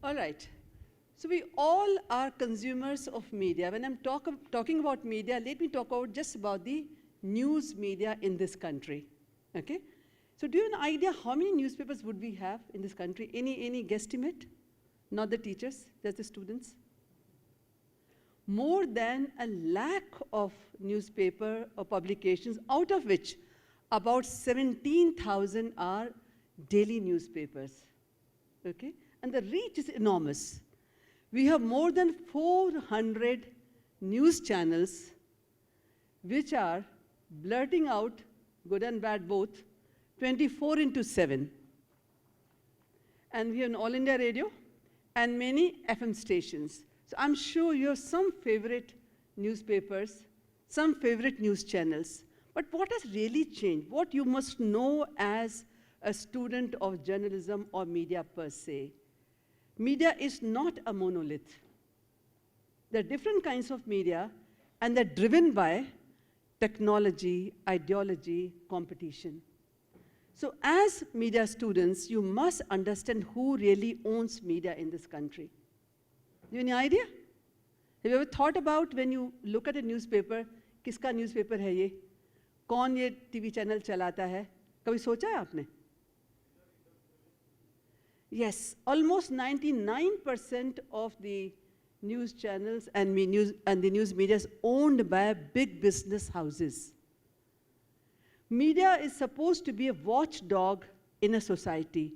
All right. So we all are consumers of media. When I'm talking about media, let me talk about the news media in this country. Okay? So do you have an idea how many newspapers would we have in this country? Any guesstimate? Not the teachers, just the students. More than 1 lakh of newspaper or publications, out of which about 17,000 are daily newspapers. Okay? And the reach is enormous. We have more than 400 news channels which are blurting out, good and bad both, 24/7. And we have an All India Radio and many FM stations. So I'm sure you have some favorite newspapers, some favorite news channels. But what has really changed? What you must know as a student of journalism or media per se. Media is not a monolith. There are different kinds of media, and they're driven by technology, ideology, competition. So as media students, you must understand who really owns media in this country. Do you have any idea? Have you ever thought about when you look at a newspaper, किसका newspaper है ये? कौन ये TV channel चलाता है? कभी सोचा है आपने? Yes, almost 99% of the news channels and the news media is owned by big business houses. Media is supposed to be a watchdog in a society.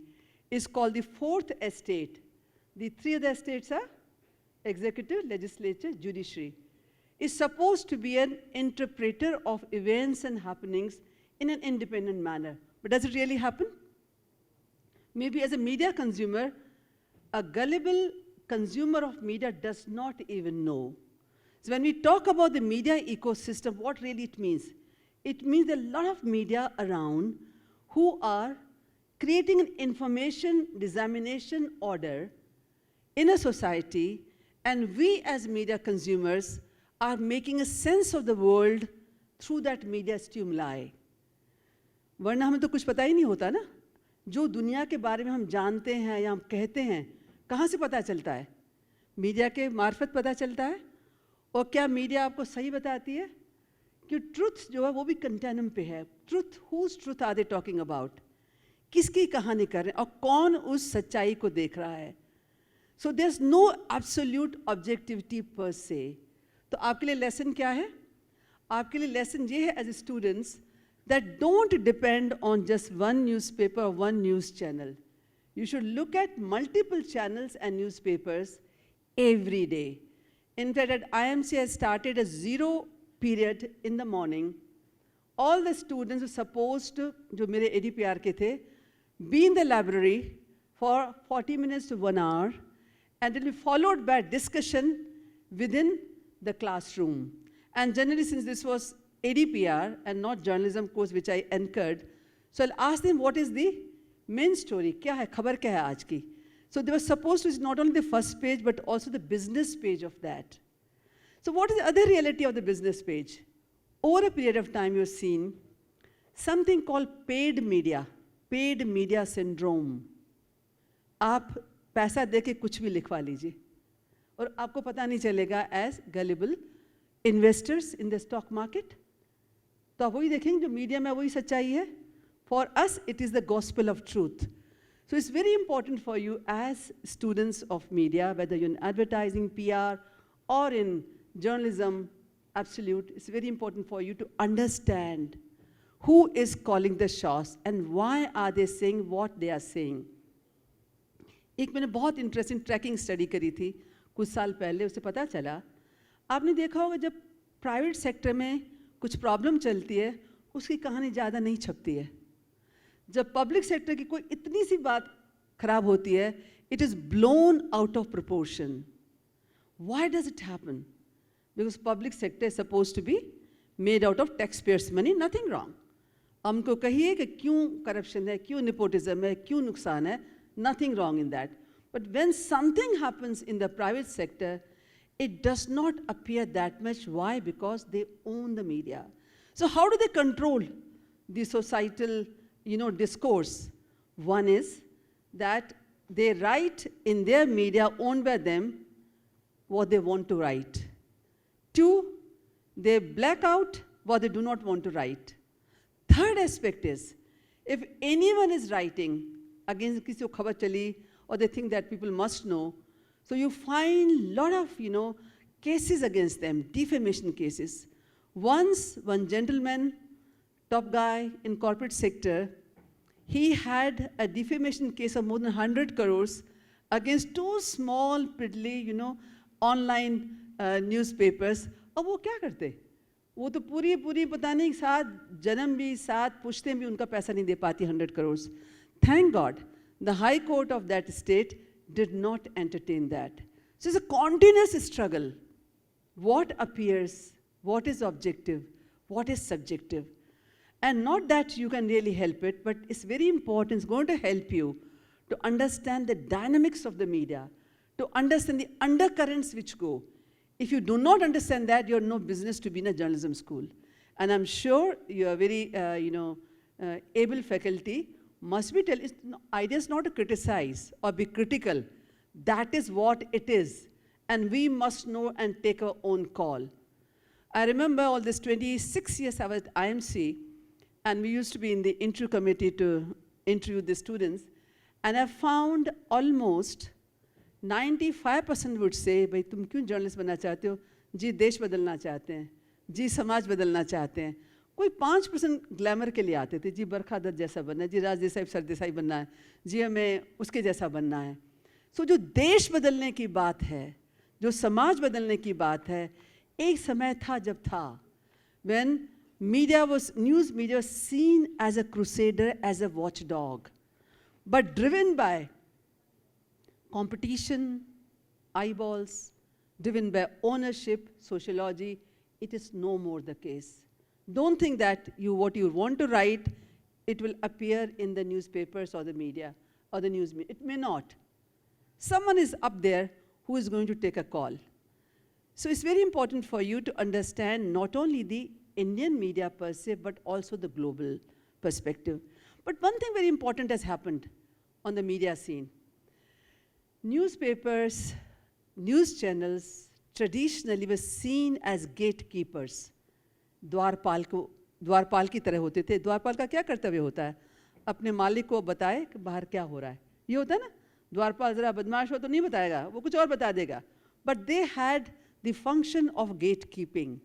It's called the fourth estate. The three other estates are executive, legislature, judiciary. It's supposed to be an interpreter of events and happenings in an independent manner. But does it really happen? Maybe as a media consumer, a gullible consumer of media does not even know. So when we talk about the media ecosystem, what really it means? It means a lot of media around who are creating an information dissemination order in a society, and we as media consumers are making a sense of the world through that media stimuli. वरना हमें तो कुछ पता ही नहीं होता ना, जो दुनिया के बारे में हम जानते हैं या हम कहते हैं, कहाँ से पता चलता है? मीडिया के मार्फत पता चलता है। और क्या मीडिया आपको सही बताती है? कि ट्रुथ जो है वो भी कंटेनम पे है। Truth, whose truth are they talking about? किसकी कहानी कर रहे हैं और कौन उस सच्चाई को देख रहा है? So there's no absolute objectivity per se. तो आपके लिए लेसन क्या है? आपके लिए लेसन ये है as students that don't depend on just one newspaper or one news channel. You should look at multiple channels and newspapers every day. In fact, at IMC I started a 0 period in the morning. All the students were supposed to, जो मेरे ADPR के थे, be in the library for 40 minutes to 1 hour, and it will be followed by discussion within the classroom. And generally, since this was ADPR and not journalism course which I anchored, so I'll ask them what is the main story, क्या है, खबर क्या है आज की? So they were supposed to see not only the first page but also the business page of that. So what is the other reality of the business page? Over a period of time, you've seen something called paid media syndrome. आप पैसा दे के कुछ भी लिखवा लीजिए और आपको पता नहीं चलेगा as gullible investors in the stock market. तो आप वही देखेंगे जो मीडिया में वही सच्चाई है. For us, it is the gospel of truth. So it's very important for you as students of media, whether you're in advertising, PR, or in journalism, absolute, it's very important for you to understand who is calling the shots and why are they saying what they are saying. एक मैंने बहुत interesting trekking study करी थी कुछ साल पहले, उससे पता चला, आपने देखा होगा जब प्राइवेट सेक्टर में कुछ प्रॉब्लम चलती है, उसकी कहानी ज़्यादा नहीं छपती है. जब पब्लिक सेक्टर की कोई इतनी सी बात खराब होती है, it is blown out of proportion. Why does it happen? Because public sector is supposed to be made out of taxpayers' money, nothing wrong. हमको कहिए कि क्यों corruption है, क्यों nepotism है, क्यों नुकसान है, nothing wrong in that. But when something happens in the private sector, it does not appear that much. Why? Because they own the media. So how do they control the societal, discourse? One is that they write in their media owned by them what they want to write. 2, they black out what they do not want to write. Third aspect is, if anyone is writing against kisi ko khabar chali, or they think that people must know, so you find lot of, cases against them, defamation cases. Once, one gentleman, top guy in corporate sector, he had a defamation case of more than 100 crores against 2 small, piddly, online newspapers. अब वो क्या करते? वो तो पूरी पता नहीं साथ जन्म भी साथ पुश्तें भी उनका पैसा नहीं दे पाती 100 crores. Thank God, the High Court of that state did not entertain that. So it's a continuous struggle. What appears, what is objective, what is subjective. And not that you can really help it, but it's very important, it's going to help you to understand the dynamics of the media, to understand the undercurrents which go. If you do not understand that, you have no business to be in a journalism school. And I'm sure you are very, able faculty, must be idea is not to criticize or be critical. That is what it is. And we must know and take our own call. I remember all this 26 years I was at IMC, and we used to be in the interview committee to interview the students. And I found almost 95% would say, भाई तुम क्यों journalist बनना चाहते हो? जी देश बदलना चाहते हैं, जी समाज बदलना चाहते हैं. कोई 5% ग्लैमर के लिए आते थे, जी बरखा दत्त जैसा बनना है, जी राजदेसाई सरदेसाई बनना है, जी हमें उसके जैसा बनना है. सो जो देश बदलने की बात है, जो समाज बदलने की बात है, एक समय था जब था, when news media was seen as a crusader, as a watchdog, but driven by competition, eyeballs, driven by ownership, sociology. It is no more the case. Don't think that what you want to write, it will appear in the newspapers or the media or the news media. It may not. Someone is up there who is going to take a call. So it's very important for you to understand not only the Indian media per se, but also the global perspective. But one thing very important has happened on the media scene. Newspapers, news channels traditionally were seen as gatekeepers. द्वारपाल की तरह होते थे. द्वारपाल का क्या कर्तव्य होता है? अपने मालिक को बताए कि बाहर क्या हो रहा है. ये होता है ना, द्वारपाल जरा बदमाश हो तो नहीं बताएगा, वो कुछ और बता देगा. But they had the function of gatekeeping.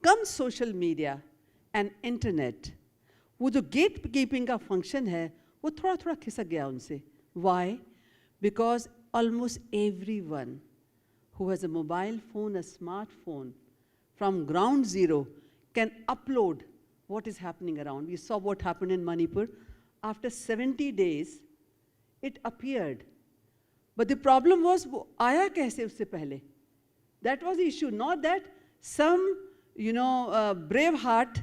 Comes social media and internet. वो जो gatekeeping का function है, वो थोड़ा खिसक गया उनसे. Why? Because almost everyone who has a mobile phone, a smartphone, from ground zero can upload what is happening around. We saw what happened in Manipur. After 70 days, it appeared. But the problem was, वो आया कैसे उससे पहले? That was the issue. Not that some, brave heart,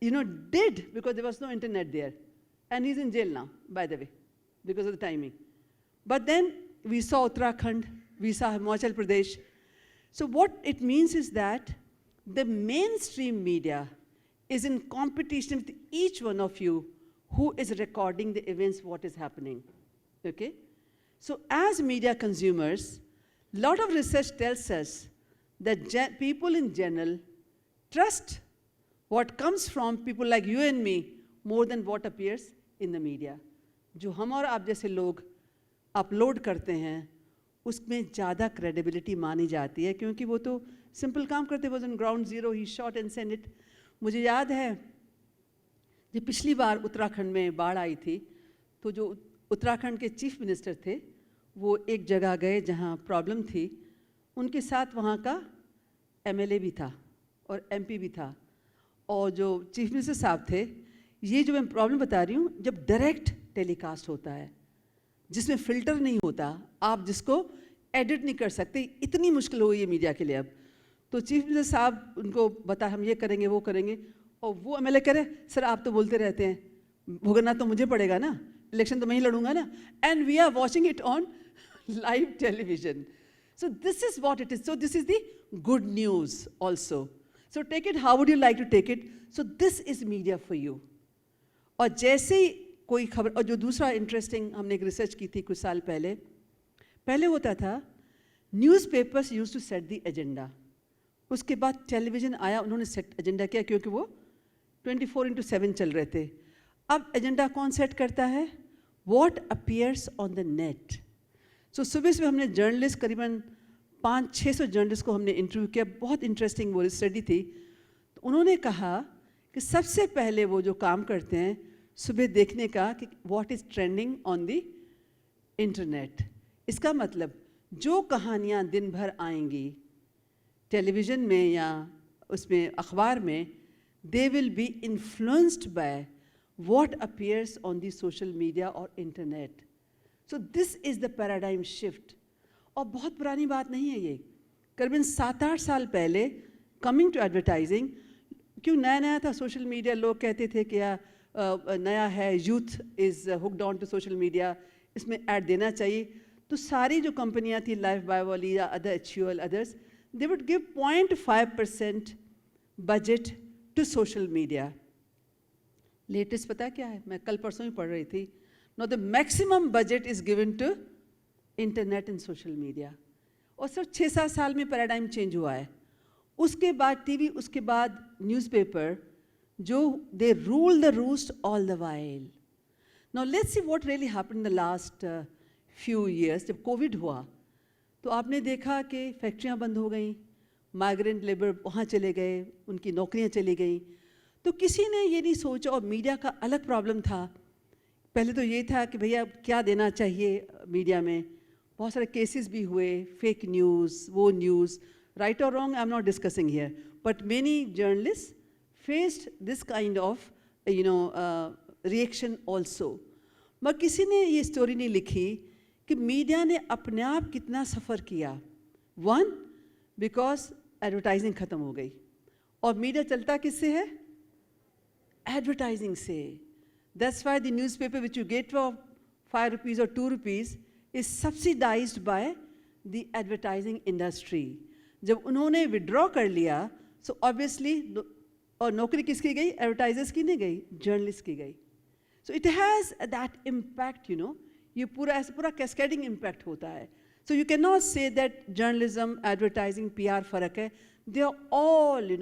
did, because there was no internet there. And he's in jail now, by the way, because of the timing. But then we saw Uttarakhand, we saw Himachal Pradesh. So what it means is that the mainstream media is in competition with each one of you who is recording the events, what is happening, okay? So as media consumers, a lot of research tells us that people in general trust what comes from people like you and me more than what appears in the media. जो हम और आप जैसे लोग upload करते हैं, उसमें ज़्यादा credibility मानी जाती है, क्योंकि वो तो simple काम करते, was on ground zero, he shot and sent it. मुझे याद है जब पिछली बार उत्तराखंड में बाढ़ आई थी, तो जो उत्तराखंड के चीफ मिनिस्टर थे, वो एक जगह गए जहाँ प्रॉब्लम थी, उनके साथ वहाँ का MLA भी था और MP भी था, और जो चीफ मिनिस्टर साहब थे, ये जो मैं प्रॉब्लम बता रही हूँ, जब डायरेक्ट टेलीकास्ट होता है, जिसमें फिल्टर नहीं होता, आप जिसको एडिट नहीं कर सकते, इतनी मुश्किल हो गई है मीडिया के लिए अब. तो चीफ मिनिस्टर साहब उनको बता, हम ये करेंगे वो करेंगे, और वो MLA करे, सर आप तो बोलते रहते हैं, भुगतना तो मुझे पड़ेगा ना, इलेक्शन तो मैं ही लड़ूंगा ना. And we are watching it on live television. So this is what it is. So this is the good news also. So take it, how would you like to take it? So this is media for you. और जैसे कोई खबर, और जो दूसरा interesting हमने एक research की थी कुछ साल पहले होता था newspapers used to set the agenda, उसके बाद टेलीविज़न आया, उन्होंने सेट एजेंडा किया क्योंकि वो 24/7 चल रहे थे। अब एजेंडा कौन सेट करता है? What appears on the net. So सुबह हमने जर्नलिस्ट करीबन 500-600 जर्नलिस्ट को हमने इंटरव्यू किया, बहुत इंटरेस्टिंग वो स्टडी थी। तो उन्होंने कहा कि सबसे पहले वो जो काम करते हैं सुबह देखने का कि what is trending on the internet. इसका मतलब जो कहानियाँ दिन भर आएंगी टेलीविज़न में या उसमें अखबार में, they will be influenced by what appears on the social media और internet. So this is the paradigm shift. और बहुत पुरानी बात नहीं है ये, करीबन 7-8 साल पहले कमिंग टू एडवर्टाइजिंग, क्यों नया था सोशल मीडिया, लोग कहते थे कि नया है, youth is hooked on to social media, इसमें ऐड देना चाहिए। तो सारी जो कंपनियां थी, लाइफ बाय वाली या other HUL others, they would give 0.5% budget to social media. Latest पता क्या है, मैं कल परसों ही पढ़ रही थी, no the maximum budget is given to internet and social media. और सिर्फ 6-7 साल में पैराडाइम चेंज हुआ है। उसके बाद टीवी, उसके बाद न्यूज़पेपर, जो they rule the roost all the while. Now let's see what really happened in the last few years. जब कोविड हुआ तो आपने देखा कि फैक्ट्रियां बंद हो गई, माइग्रेंट लेबर वहाँ चले गए, उनकी नौकरियां चली गई। तो किसी ने ये नहीं सोचा, और मीडिया का अलग प्रॉब्लम था। पहले तो ये था कि भैया क्या देना चाहिए मीडिया में, बहुत सारे केसेस भी हुए, फेक न्यूज़, वो न्यूज़, राइट और wrong I am not discussing here, but many journalist faced this kind of reaction also. मगर किसी ने ये स्टोरी नहीं लिखी कि मीडिया ने अपने आप कितना सफ़र किया। वन, बिकॉज एडवर्टाइजिंग ख़त्म हो गई, और मीडिया चलता किससे है? एडवर्टाइजिंग से। That's why the newspaper which you get for 5 rupees और 2 rupees is subsidised by the advertising industry. जब उन्होंने विड्रॉ कर लिया, सो ऑब्वियसली, और नौकरी किसकी गई? एडवर्टाइजर्स की नहीं गई, जर्नलिस्ट की गई। So it has that impact, ये पूरा कैस्केडिंग इम्पैक्ट होता है। So you can not say that journalism, advertising, PR फ़र्क है। They are all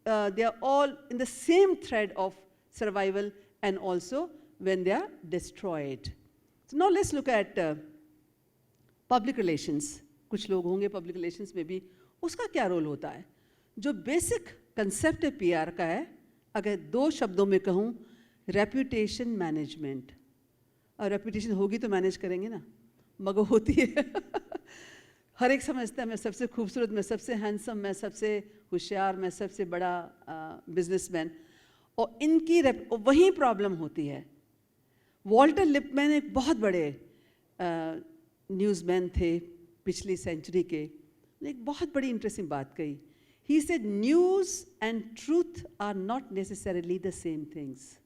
they are all in the same thread of survival, and also when they are destroyed. So now let's look at public relations. कुछ लोग होंगे public relations में भी, उसका क्या role होता है? जो बेसिक कंसेप्ट है PR का है, अगर 2 शब्दों में कहूँ, रेप्यूटेशन मैनेजमेंट। और रेप्यूटेशन होगी तो मैनेज करेंगे ना, मगर होती है हर एक समझता है मैं सबसे खूबसूरत, मैं सबसे हैंडसम, मैं सबसे होशियार, मैं सबसे बड़ा बिजनेसमैन, और इनकी वही प्रॉब्लम होती है। वॉल्टर लिपमैन एक बहुत बड़े न्यूज़मैन थे पिछली सेंचुरी के, एक बहुत बड़ी इंटरेस्टिंग बात कही। He said news and truth are not necessarily the same things.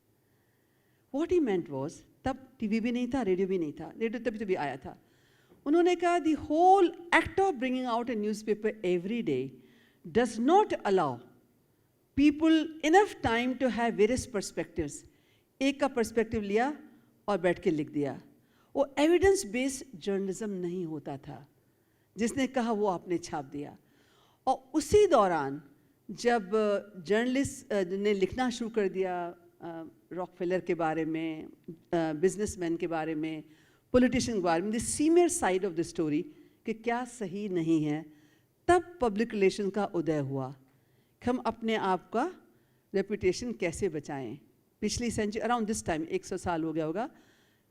What he meant was, तब टीवी भी नहीं था, रेडियो भी नहीं था, रेडियो तभी भी आया था। उन्होंने कहा the whole act of bringing out a newspaper every day does not allow people enough time to have various perspectives. एक का पर्सपेक्टिव लिया और बैठ के लिख दिया। वो एविडेंस बेस्ड जर्नलिज्म नहीं होता था, जिसने कहा वो आपने छाप दिया। और उसी दौरान जब जर्नलिस्ट ने लिखना शुरू कर दिया रॉकफेलर के बारे में, बिजनेसमैन के बारे में, पॉलिटिशियन के बारे में, the seamier side of the story, कि क्या सही नहीं है, तब पब्लिक रिलेशन का उदय हुआ कि हम अपने आप का रेपुटेशन कैसे बचाएं। पिछली सेंचुरी अराउंड दिस टाइम, 100 साल हो गया होगा,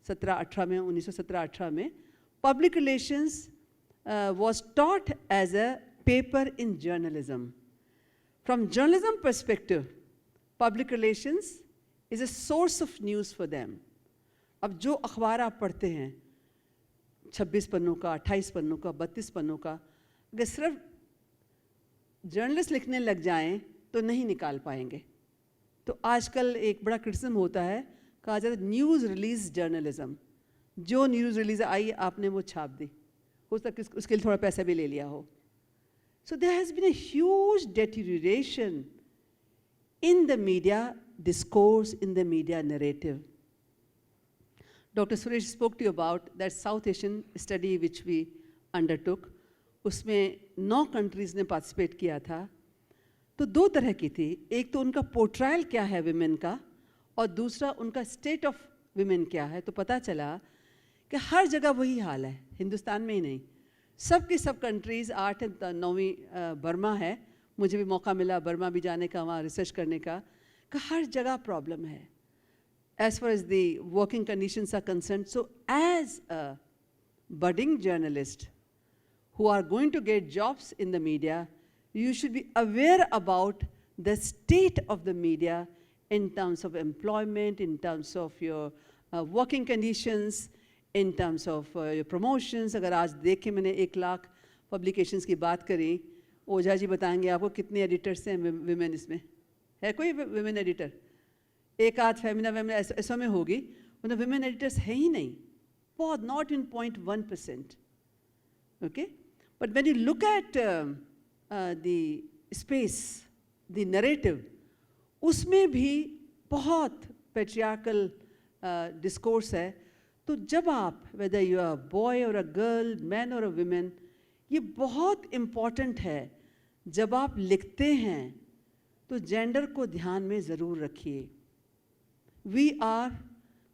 1718 में, 1917-18 में, public relations was taught as a paper in journalism. From journalism perspective, public relations is a source of news for them. अब जो अखबार आप पढ़ते हैं 26 पन्नों का, 28 पन्नों का, 32 पन्नों का, अगर सिर्फ जर्नलिस्ट लिखने लग जाएं तो नहीं निकाल पाएंगे। तो आजकल एक बड़ा क्रिटिसिज्म होता है, कहा जाता है न्यूज़ रिलीज जर्नलिज्म। जो न्यूज़ रिलीज आई आपने वो छाप दी, हो सकता है उसके लिए थोड़ा पैसा भी ले लिया हो। So there has been a huge deterioration in the media discourse, in the media narrative. Dr. Suresh spoke to you about that South Asian study which we undertook. उसमें 9 countries ने participate किया था. तो 2 तरह की थी. एक तो उनका पोर्ट्रायल क्या है women का, और दूसरा उनका स्टेट ऑफ women क्या है. तो पता चला कि हर जगह वही हाल है, हिंदुस्तान में ही नहीं, सब की सब कंट्रीज़. 8 और 9वीं बर्मा है, मुझे भी मौका मिला बर्मा भी जाने का, वहाँ रिसर्च करने का, कि हर जगह प्रॉब्लम है as far as the working conditions are concerned. So as a budding journalist who are going to get jobs in the media, you should be aware about the state of the media in terms of employment, in terms of your working conditions, in terms of your promotions. अगर आज देखें मैंने 1 lakh publications की बात करी, ओझा जी बताएंगे आपको कितने editors हैं women इसमें. है कोई women editor? एक आध फेमिना ऐसा में होगी, मतलब women editors है ही नहीं, बहुत, not in 0.1%. Okay? But when you look at the space, the narrative, उसमें भी बहुत patriarchal discourse है. तो जब आप, whether you are a boy or a girl, man or a woman, ये बहुत important है. जब आप लिखते हैं तो जेंडर को ध्यान में ज़रूर रखिए. We are,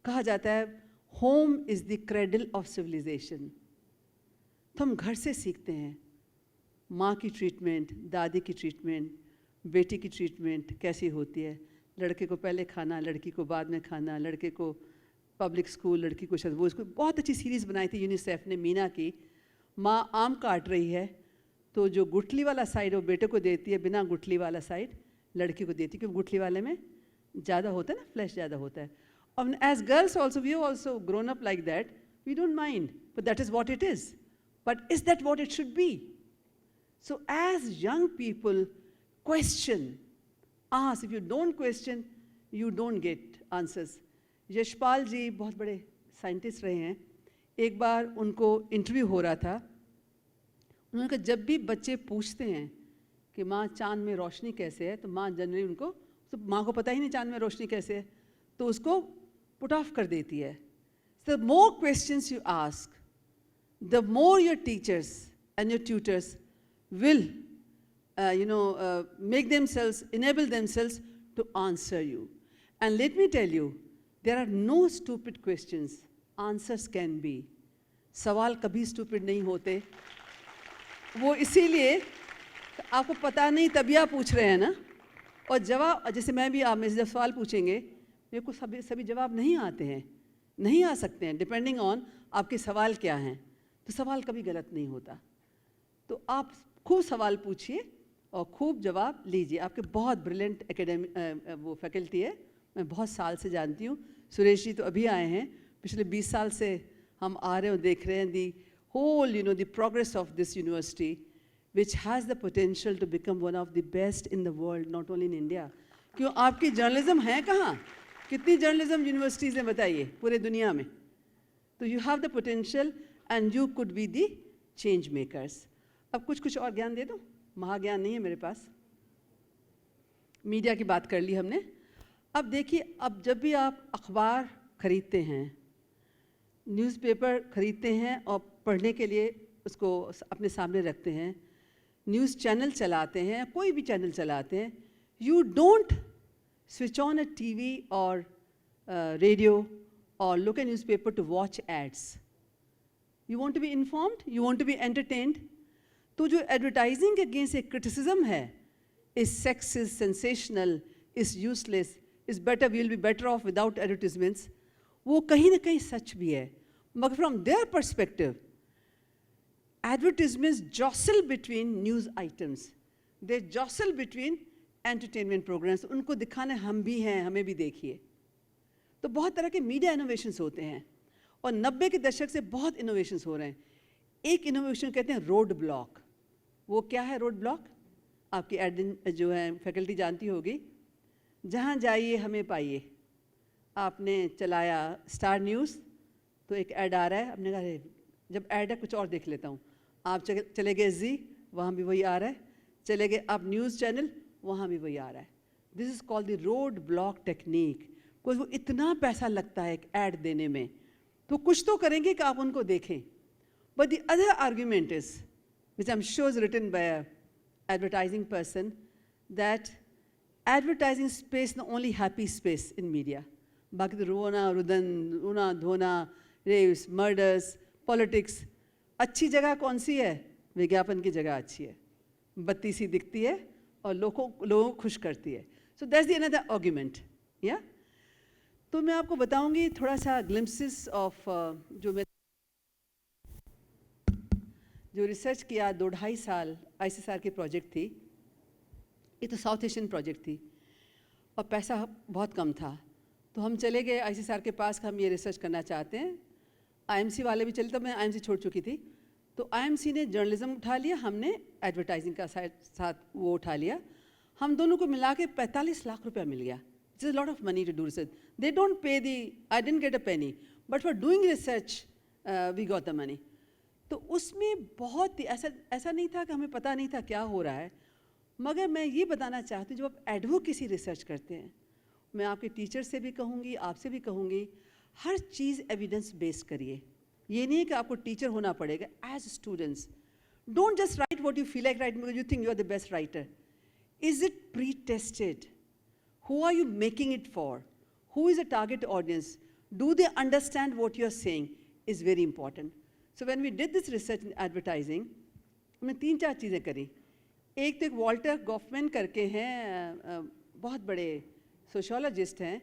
कहा जाता है, home is the cradle of civilization. तो हम घर से सीखते हैं. माँ की ट्रीटमेंट, दादी की ट्रीटमेंट, बेटी की ट्रीटमेंट कैसी होती है. लड़के को पहले खाना, लड़की को बाद में खाना, लड़के को पब्लिक स्कूल, लड़की को वो स्कूल. बहुत अच्छी सीरीज़ बनाई थी यूनिसेफ ने, मीना की. माँ आम काट रही है तो जो गुठली वाला साइड वो बेटे को देती है, बिना गुठली वाला साइड लड़की को देती है, क्योंकि गुठली वाले में ज़्यादा होता है ना, फ्लैश ज़्यादा होता है. और as girls also we also grown up like that. We don't mind, but that is what it is. But is that what it should be? So as young people, question, ask. If you don't question, you don't get answers. Yashpal ji बहुत बड़े scientist रहे हैं. एक बार उनको interview हो रहा था. उन्होंने कहा जब भी बच्चे पूछते हैं कि माँ चाँद में रोशनी कैसे है, तो माँ जनरली उनको, तो माँ को पता ही नहीं चाँद में रोशनी कैसे है, तो उसको पुट ऑफ कर देती है. So the more questions you ask, the more your teachers and your tutors will, make themselves, enable themselves to answer you. And let me tell you, there are no stupid questions. Answers can be. सवाल कभी stupid नहीं होते. वो इसीलिए आपको पता नहीं तभी आप पूछ रहे हैं ना. और जवाब, जैसे मैं भी, आप मेरे जब सवाल पूछेंगे, मेरे को सभी जवाब नहीं आते हैं, नहीं आ सकते हैं, डिपेंडिंग ऑन आपके सवाल क्या हैं. तो सवाल कभी गलत नहीं होता. तो आप खूब सवाल पूछिए और खूब जवाब लीजिए. आपके बहुत ब्रिलियंट एकेडमी वो फैकल्टी है, मैं बहुत साल से जानती हूँ. सुरेश जी तो अभी आए हैं, पिछले 20 साल से हम आ रहे हैं और देख रहे हैं the whole the progress of this university which has the potential to become one of the best in the world, not only in India. क्यों, आपकी जर्नलिज्म है कहाँ? कितनी जर्नलिज्म यूनिवर्सिटीज़ हैं बताइए पूरे दुनिया में. तो you have the potential and you could be the change makers. अब कुछ और ज्ञान दे दो, महाज्ञान नहीं है मेरे पास. मीडिया की बात कर ली हमने. अब देखिए, अब जब भी आप अखबार खरीदते हैं, न्यूज़पेपर खरीदते हैं और पढ़ने के लिए उसको अपने सामने रखते हैं, न्यूज़ चैनल चलाते हैं, कोई भी चैनल चलाते हैं, you don't switch on a TV और रेडियो और look a newspaper to watch ads. You want to be informed, you want to be entertained. तो जो एडवर्टाइजिंग के अगेंस्ट एक क्रिटिसिज्म है, is sexist, sensational, is useless, is better, we will be better off without advertisements, वो कहीं ना कहीं सच भी है. मगर from their perspective, advertisements jostle between news items, they jostle between entertainment programmes. उनको दिखाने हम भी हैं, हमें भी देखिए. तो बहुत तरह के मीडिया इनोवेशंस होते हैं और 90 के दशक से बहुत इनोवेशंस हो रहे हैं. एक इनोवेशन कहते हैं रोड ब्लॉक. वो क्या है रोड ब्लॉक? आपकी एडमिन जो है फैकल्टी जानती होगी. जहाँ जाइए हमें पाइए. आपने चलाया स्टार न्यूज़ तो एक ऐड आ रहा है, आपने कहा जब ऐड है कुछ और देख लेता हूँ. आप चले गए जी, वहाँ भी वही आ रहा है. चले गए आप न्यूज़ चैनल, वहाँ भी वही आ रहा है. This is called the road block technique. कोई वो इतना पैसा लगता है एक ऐड देने में तो कुछ तो करेंगे कि आप उनको देखें. But the other argument is, which I'm sure is written by a advertising person, that advertising space is the only happy space in media. बाकी तो रोना रुदन रोना धोना रेव्स मर्डर्स पॉलिटिक्स. अच्छी जगह कौन सी है? विज्ञापन की जगह अच्छी है, बत्ती सी दिखती है और लोगों को खुश करती है. So that's the another argument. या तो मैं आपको बताऊंगी थोड़ा सा ग्लिम्पसेस ऑफ जो रिसर्च किया 2-2.5 साल ICSR की प्रोजेक्ट थी. ये तो साउथ एशियन प्रोजेक्ट थी और पैसा बहुत कम था. तो हम चले गए ICSR के पास कि हम ये रिसर्च करना चाहते हैं. IMC वाले भी चले, तब मैं IMC छोड़ चुकी थी. तो IMC ने जर्नलिज्म उठा लिया, हमने एडवर्टाइजिंग का साथ वो उठा लिया. हम दोनों को मिला के 45 लाख रुपया मिल गया. It's a lot of money to do research. They don't pay the, I didn't get a penny, but for doing research we got the money. तो उसमें बहुत ही ऐसा नहीं था कि हमें पता नहीं था क्या हो रहा है. मगर मैं ये बताना चाहती हूँ, जब आप एडवोकेसी रिसर्च करते हैं, मैं आपके टीचर से भी कहूँगी, आपसे भी कहूँगी, हर चीज़ एविडेंस बेस्ड करिए. ये नहीं है कि आपको टीचर होना पड़ेगा. As students don't just write what you feel like write because you think you are the best writer. Is it pre tested? Who are you making it for? Who is a target audience? Do they understand what you are saying? Is very important. So when we did this research in advertising, हमने 3-4 चीज़ें करी. एक तो एक Walter Goffman करके हैं, बहुत बड़े सोशोलॉजिस्ट हैं,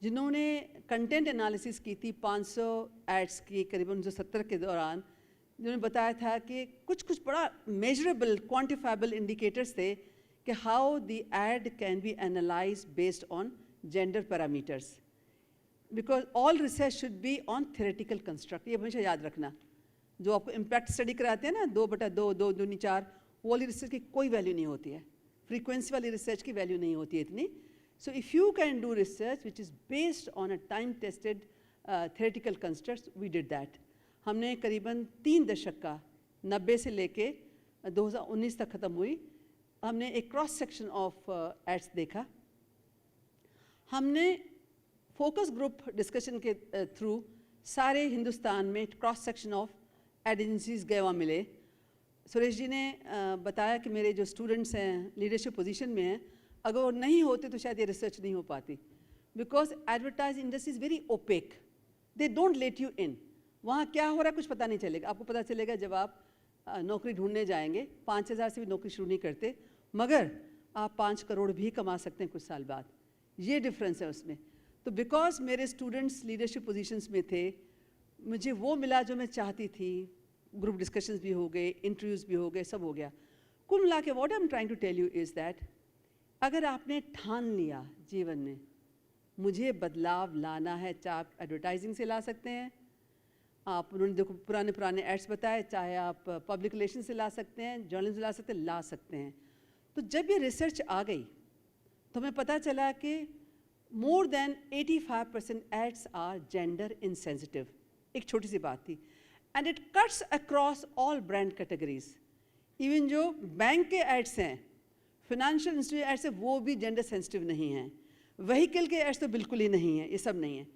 जिन्होंने कंटेंट एनालिसिस की थी 500 एड्स की करीबन 1970 के दौरान. जिन्होंने बताया था कि कुछ बड़ा मेजरेबल क्वान्टिफाइबल इंडिकेटर्स थे कि how the ad can be analyse based on gender parameters. Because all research should be on theoretical construct. ये हमेशा याद रखना. जो आपको इम्पैक्ट स्टडी कराते हैं ना, 2/2, 2 दूनी 4, वो वाली रिसर्च की कोई वैल्यू नहीं होती है. फ्रीक्वेंसी वाली रिसर्च की वैल्यू नहीं होती है इतनी. So if you can do research which is based on a time-tested theoretical constructs, we did that. हमने करीबन 3 दशक का 90 से लेके 2019 तक ख़त्म हुई. हमने एक क्रॉस सेक्शन ऑफ एड्स देखा. हमने फोकस ग्रुप डिस्कशन के थ्रू सारे हिंदुस्तान में cross section of ad agencies गए, वहाँ मिले. सुरेश जी ने बताया कि मेरे जो स्टूडेंट्स हैं लीडरशिप पोजीशन में हैं, अगर वो नहीं होते तो शायद ये रिसर्च नहीं हो पाती. Because advertising industry is very opaque. They don't let you in. वहाँ क्या हो रहा है कुछ पता नहीं चलेगा. आपको पता चलेगा जब आप नौकरी ढूंढने जाएंगे. 5,000 से भी नौकरी शुरू नहीं करते, मगर आप 5 करोड़ भी कमा सकते हैं कुछ साल बाद. ये डिफरेंस है उसमें. तो बिकॉज मेरे स्टूडेंट्स लीडरशिप पोजीशंस में थे, मुझे वो मिला जो मैं चाहती थी. ग्रुप डिस्कशंस भी हो गए, इंटरव्यूज़ भी हो गए, सब हो गया. कुल मिला के what I am trying to tell you is that अगर आपने ठान लिया जीवन में मुझे बदलाव लाना है, चाहे आप एडवर्टाइजिंग से ला सकते हैं, आप उन्होंने देखो पुराने एड्स बताए, चाहे आप पब्लिक रिलेशन से ला सकते हैं, जर्नलिज्म से ला सकते हैं. तो जब ये रिसर्च आ गई तो हमें पता चला कि more than 85% ads are gender insensitive. एक छोटी सी बात थी. And it cuts across all brand categories. Even जो बैंक के एड्स हैं, फाइनेंशियल इंस्टीट्यूट एड्स है, वो भी जेंडर सेंसिटिव नहीं हैं. व्हीकल के एड्स तो बिल्कुल ही नहीं है. ये सब नहीं है.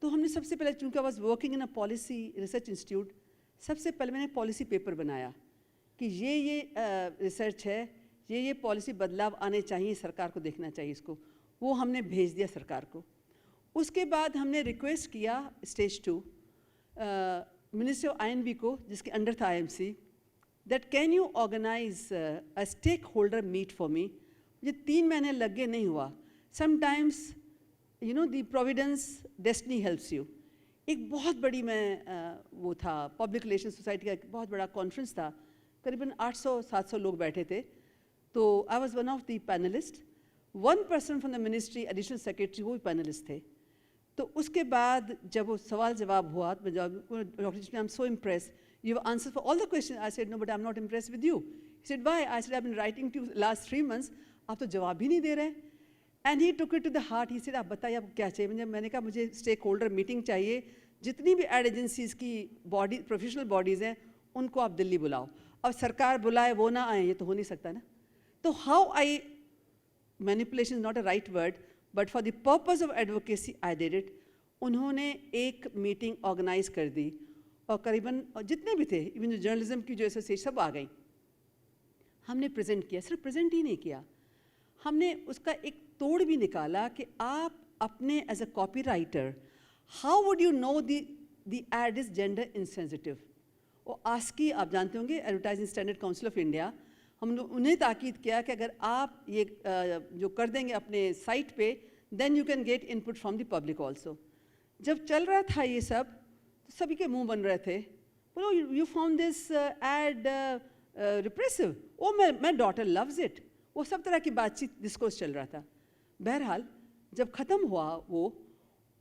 तो हमने सबसे पहले, चूँकि I was working in a policy research institute, सबसे पहले मैंने पॉलिसी पेपर बनाया कि ये रिसर्च है, ये पॉलिसी बदलाव आने चाहिए, सरकार को देखना चाहिए इसको. वो हमने भेज दिया सरकार को. उसके बाद हमने रिक्वेस्ट किया स्टेज 2 मिनिस्ट्री ऑफ INB को, जिसके अंडर था IMC, that can you organize a stakeholder meet for me. मुझे 3 महीने लग गए, नहीं हुआ. Sometimes you know the providence destiny helps you. एक बहुत बड़ी वो था पब्लिक रिलेशन सोसाइटी का एक बहुत बड़ा कॉन्फ्रेंस था, करीबन 800-700 लोग बैठे थे. तो I was one of the panelist. 1 person from the ministry, additional secretary, वो भी पैनलिस्ट थे. तो उसके बाद जब वो सवाल जवाब हुआ तो doctor I am so impress, you have answered for all the questions. I said, no, but I'm not impressed with you. He said, why? I said, I've been writing to you last 3 months. आप तो जवाब भी नहीं दे रहे. And he took it to the heart. He said, आप बताइए आपको क्या चाहिए. मैंने कहा मुझे स्टेक होल्डर मीटिंग चाहिए. जितनी भी एड एजेंसीज की बॉडी, प्रोफेशनल बॉडीज़ हैं, उनको आप दिल्ली बुलाओ. अब सरकार बुलाए वो ना आए, ये तो हो नहीं सकता ना. तो how I, manipulation is not a right word, but for the purpose of advocacy I did it. उन्होंने एक मीटिंग ऑर्गेनाइज कर दी और करीबन जितने भी थे, इवन जो जर्नलिज्म की जो एसोसिएशन सब आ गई। हमने प्रेजेंट किया, सिर्फ प्रेजेंट ही नहीं किया, हमने उसका एक तोड़ भी निकाला कि आप अपने as a copy writer how would you know the ad is gender insensitive. और आस्की आप जानते होंगे, advertising standard council of India, हमने उन्हें ताकीद किया कि अगर आप ये जो कर देंगे अपने साइट पे, then you can get input from the public also. जब चल रहा था ये सब तो सभी के मुंह बन रहे थे, बोलो you found this ad repressive, oh my daughter loves it, वो सब तरह की बातचीत डिस्कोर्स चल रहा था। बहरहाल जब ख़त्म हुआ वो,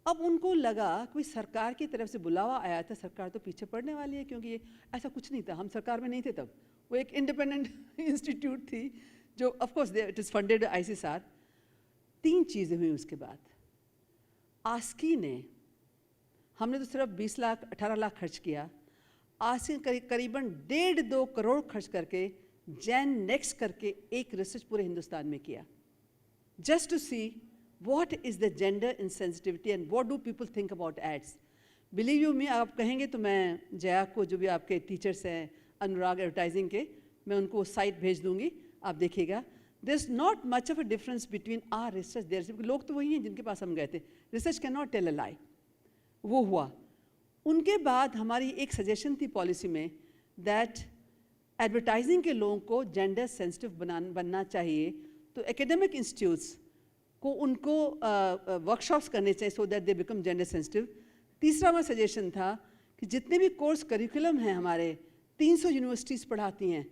अब उनको लगा कोई सरकार की तरफ से बुलावा आया था, सरकार तो पीछे पड़ने वाली है, क्योंकि ये ऐसा कुछ नहीं था, हम सरकार में नहीं थे तब, वो एक इंडिपेंडेंट इंस्टीट्यूट थी जो of course it is funded ICSR। 3 चीज़ें हुई उसके बाद। आस्की ने, हमने तो सिर्फ 20 लाख 18 लाख खर्च किया, आस्की करीबन 1.5-2 करोड़ खर्च करके जेन नेक्स्ट करके एक रिसर्च पूरे हिंदुस्तान में किया, just to see what is the gender insensitivity and what do people think about ads. Believe you me, आप कहेंगे तो मैं जया को, जो भी आपके टीचर्स हैं अनुराग एडवर्टाइजिंग के, मैं उनको साइट भेज दूंगी, आप देखिएगा। There's not much of a difference between our research there. लोग तो वही हैं जिनके पास हम गए थे। Research cannot tell a lie. वो हुआ। उनके बाद हमारी एक सजेशन थी पॉलिसी में that एडवर्टाइजिंग के लोगों को जेंडर सेंसिटिव बनना चाहिए, तो एकेडमिक इंस्टीट्यूट्स को उनको वर्कशॉप्स करने चाहिए so that they become gender sensitive. तीसरा हमारा सजेशन था कि जितने भी कोर्स करिकुलम हैं हमारे, 300 यूनिवर्सिटीज़ पढ़ाती हैं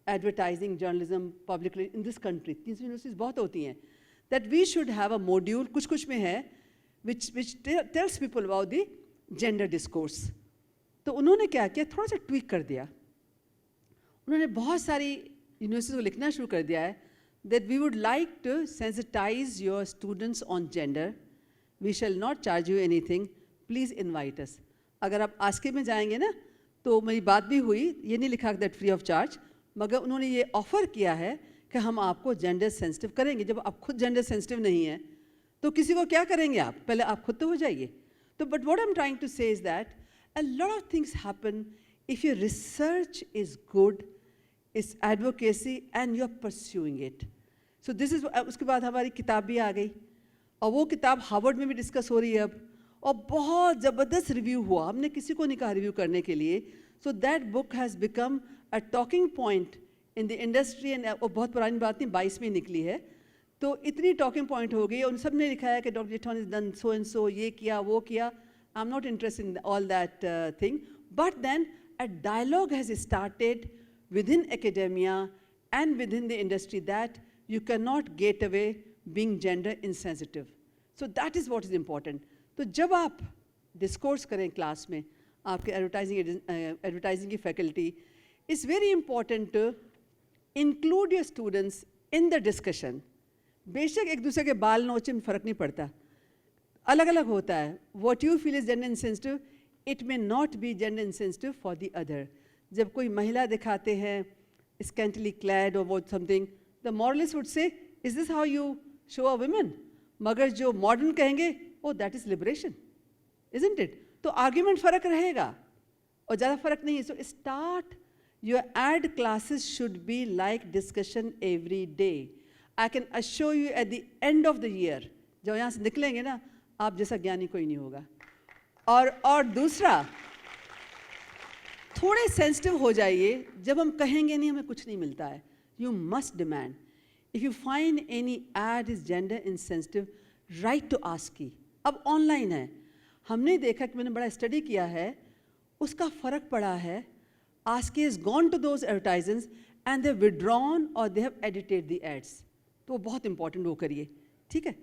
advertising journalism public in this country, 300 universities बहुत होती हैं, that we should have a module, कुछ में है which tells people about the gender discourse. तो उन्होंने क्या किया, थोड़ा सा ट्वीक कर दिया। उन्होंने बहुत सारी यूनिवर्सिटीज़ को लिखना शुरू कर दिया है that we would like to sensitize your students on gender. We shall not charge you anything. Please invite us. अगर आप आस्की में जाएंगे ना, तो मेरी बात भी हुई, ये नहीं लिखा that free of charge, मगर उन्होंने ये ऑफ़र किया है कि हम आपको जेंडर सेंसिटिव करेंगे। जब आप खुद जेंडर सेंसिटिव नहीं हैं तो किसी को क्या करेंगे आप, पहले आप खुद तो हो जाइए। तो but what I am trying to say is that a lot of things happen if your research is good, it's advocacy and you are pursuing it. So this is, उसके बाद हमारी किताब भी आ गई और वो किताब हार्वर्ड में भी डिस्कस हो रही है अब, और बहुत ज़बरदस्त रिव्यू हुआ, हमने किसी को नहीं कहा रिव्यू करने के लिए। So that book has become a talking point in the industry and वो बहुत पुरानी बात नहीं, 22 में निकली है, तो इतनी टॉकिंग पॉइंट हो गई। उन सब ने लिखा है कि डॉक्टर जेठौन is done so and so, ये किया वो किया। I am not interested in all that thing, but then a dialogue has started within academia and within the industry that you cannot get away being gender insensitive. So that is what is important. तो जब आप discourse करें class में, आपके advertising की faculty, it's very important to include your students in the discussion. बेशक एक दूसरे के बाल नोचे में फ़र्क नहीं पड़ता, अलग अलग होता है। What you feel is gender insensitive, it may not be gender insensitive for the other. जब कोई महिला दिखाते हैं स्कैंटली क्लैड और वो something, the moralist would say, is this how you show a woman? मगर जो मॉडर्न कहेंगे, oh that is liberation, isn't it? तो आर्ग्यूमेंट फ़र्क रहेगा और ज़्यादा फ़र्क नहीं है। So start your ad classes should be like discussion every day. I can assure you at the end of the year, जब यहाँ से निकलेंगे ना, आप जैसा ज्ञानी कोई नहीं होगा। और दूसरा, थोड़े सेंसिटिव हो जाइए, जब हम कहेंगे नहीं हमें कुछ नहीं मिलता है। You must demand. If you find any ad is gender insensitive, write to ASCI. अब ऑनलाइन है, हमने देखा कि मैंने बड़ा स्टडी किया है, उसका फ़र्क पड़ा है। ASCI has gone to those advertisers and they have withdrawn or they have edited the ads. तो बहुत इंपॉर्टेंट वो करिए, ठीक है।